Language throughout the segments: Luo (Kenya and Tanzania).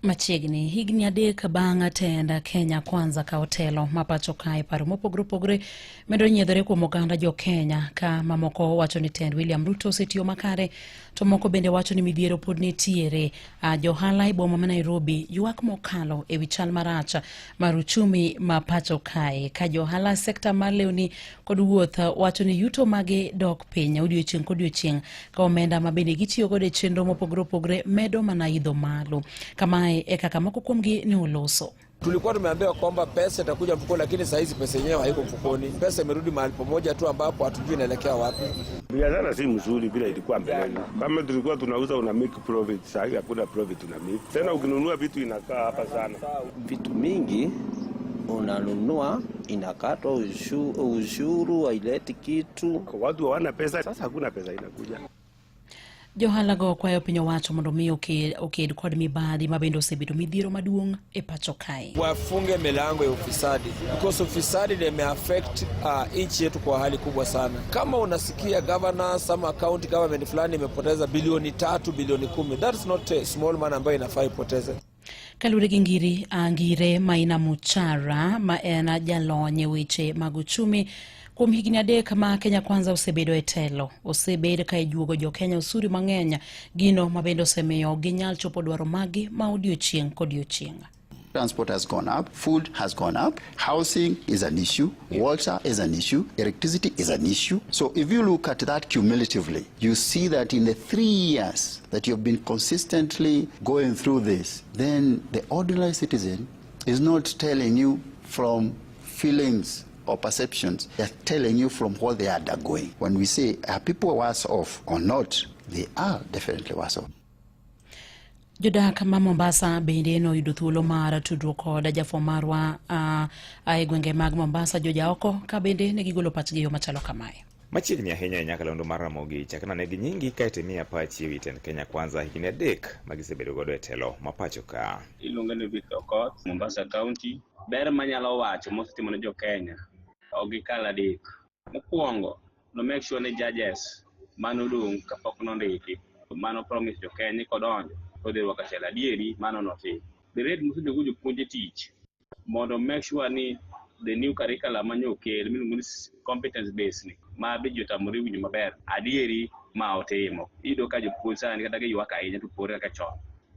Machiegni higni adek bang' tenda Kenya Kwanza ka otelo mapacho kae paro mopogore medo nyiedhore kuom oganda jo Kenya ka mamoko wacho ni tend William Ruto osetiyo makare to moko bende wacho ni midhiero pod nitiere. Johala e boma ma Nairobi ywak mokalo e wi chal marach mar uchumi mapacho kae ka johala sekta mar lewni kod wuoth wacho ni yuto mage dok piny odiochieng' kodiochieng' ka omenda ma bende gitiyo godo e chenro mopogore medo mana idho malo. Kamae kaka moko kuomgi ni uloso. Tulikuwa tumeambiwa kwamba pesa itakuja mfukoni, lakini saa hizi pesa yenyewe haiko mfukoni. Pesa imerudi mahali pamoja tu ambapo hatujui inaelekea wapi. Biashara si mzuri bila ilikuwa mbeleni. Kama tulikuwa tunauza una make profit, sasa hakuna profit una make. Tena ukinunua vitu inakaa hapa sana. Vitu mingi unanunua inakatwa ushuru haileti kitu. Kwa watu hawana pesa, sasa hakuna pesa inakuja. Johala go kwayo piny owacho mondo mi oked kod mibadhi mabende osebedo midhiero maduong' e pacho kae. Wafunge milango ya ufisadi because ufisadi imeaffect nchi yetu kwa hali kubwa sana. Kama unasikia governors ama county government fulani imepoteza bilioni 3, bilioni 10, that's not a small man ambayo inafaa ipoteze. Kalure gi Ngire Maina Muchara ma en jalony weche mag uchumi kuom higni adek ma Kenya Kwanza osebedo e telo osebedo ka ijuogo jo Kenya usuru mang'eny gino mabende osemiyo ginyal chopo dwaro magi ma odiochieng' kodiochieng'. Transport has gone up, food has gone up, housing is an issue, water is an issue, electricity is an issue. So if you look at that cumulatively, you see that in the 3 years that you've been consistently going through this, then the ordinary citizen is not telling you from feelings or perceptions, they're telling you from what they are undergoing. When we say, are people worse off or not, they are definitely worse off. Jodak ma Mombasa bende no yudo thuolo mar tudruok kod jafwamb marwa e gwenge mag Mombasa Joja Oko ka bende ne gigolo pachgi yo machalo kamae. Machiegni ahinya e Nyakalondo mar Ramogi chakna ne ginyingi kae mia pachi ewi tend Kenya Kwanza higni adek magisebedo godo e telo mapacho ka. Iluongo ni Victor Okoth, Mombasa County. Ber manyalo wacho mosetimo ne jo Kenya ogikala adek. Mokwongo no make sure ni judges manodong kapok nondiki mano promise jo Kenya kodonjo kodhi wakachela dieri mano noti. The rate musudo go jopuonje tich mondo make sure ni the new curriculum manyo kel miluongo ni competence based ni ma be jotamore winjo maber adieri ma otimo. Ido ka jopuonje sani kata ge ywak ahinya to pore kaka chon.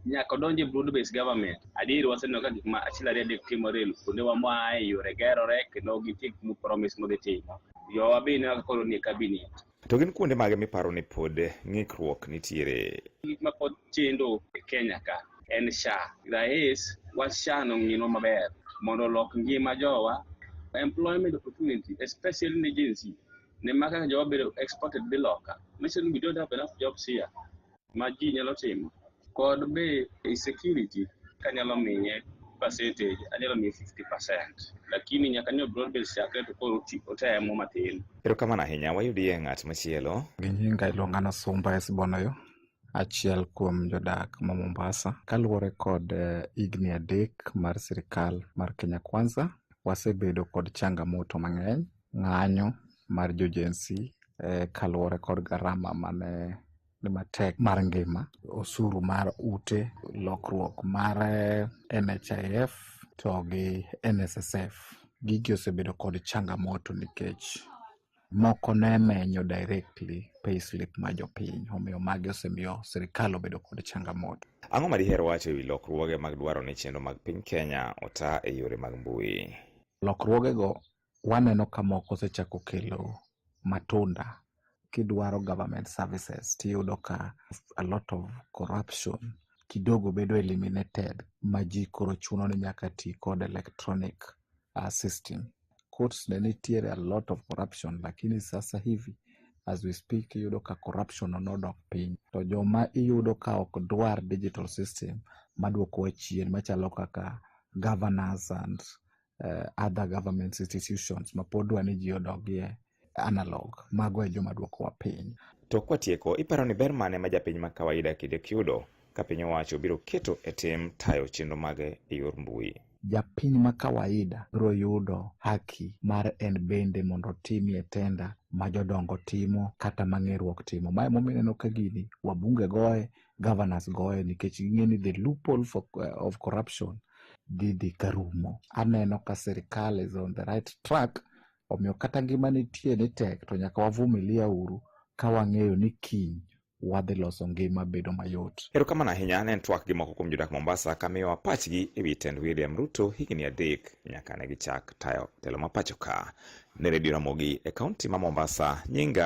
Nyaka donje broad based government adieri waseneno ka gik ma achiel ariyo adek timore kuonde wa mae yore gerore kendo gitik mu promise modhi timo. Yo wabine kaka koro ni cabinet. To gin kuonde mage miparo ni pod ng'ikruok nitiere? Gik ma pod chendo e Kenya ka en SHA. Rais wa SHA no ng'ino maber mondo lok ngima jowa employment opportunity especially in agency ne maka jowa bedo exported biloka. Mission we don't have enough jobs here. Ma ji nyalo timo kod be security kanyalo miye percentage anyalo miye 50%, lakini nyaka nyo broad based chakre to koro otemo matin. Erokamano ahinya. Wayudie ng'at machielo. Ginyinga iluongana Sumba Esbonoyo, achiel kuom jodak ma Mombasa. Kaluwore kod higni adek mar sirikal mar Kenya Kwanza, wasebedo kod changamoto mang'eny, ng'anyo mar jojensi kaluwore kod garama mane ni matek mar ngima, osuru mar ute, lokruok mar NHIF to gi NSSF. Gigi osebedo kod changamoto nikech moko ne menyo directly payslip ma jopiny, omiyo magi osemiyo sirikal obedo kod changamoto. Ang'o ma diher wacho ewi lokruoge mag dwaro ni chenro mag piny Kenya ota e yore mag mbui? Lokruogego waneno ka moko osechako kelo matunda. Kidwaro government services tiyudo ka a lot of corruption kidogo bedo eliminated, ma ji koro chuno ni nyaka ti kod electronic system. Courts ne nitiere a lot of corruption, lakini sasa hivi as we speak iyudo ka corruption onodok piny. To joma iyudo ka ok dwar digital system maduoko chien machalo kaka governors and other government institutions ma pod dwani ji odogie analog, mago e joma duoko wa piny. To kwatieko, iparo ni ber mane ma japiny ma kawaida kide kiyudo ka piny owacho biro keto e tim tayo chenro mage e yor mbui? Japiny ma kawaida biro yudo haki mar en bende mondo timie tenda ma jodongo timo kata mang'eruok timo. Mae momineno ka gini wabunge goe, governors goye nikech ging'eni the loophole of corruption dhi karumo. Aneno ka sirikal is on the right track, omiyo kata ngima nitie ni tek to nyaka wavumilia uru ka wang'eyo ni kiny wadhi loso ngima bedo mayot. Erokamano ahinya ne twak gi moko kuom jodak Mombasa kamiyo pachgi ewi tend William Ruto higni 3 nyaka ne gichak tayo telo ma pacho ka. Ne redio Ramogi e kaunti ma Mombasa, nyinga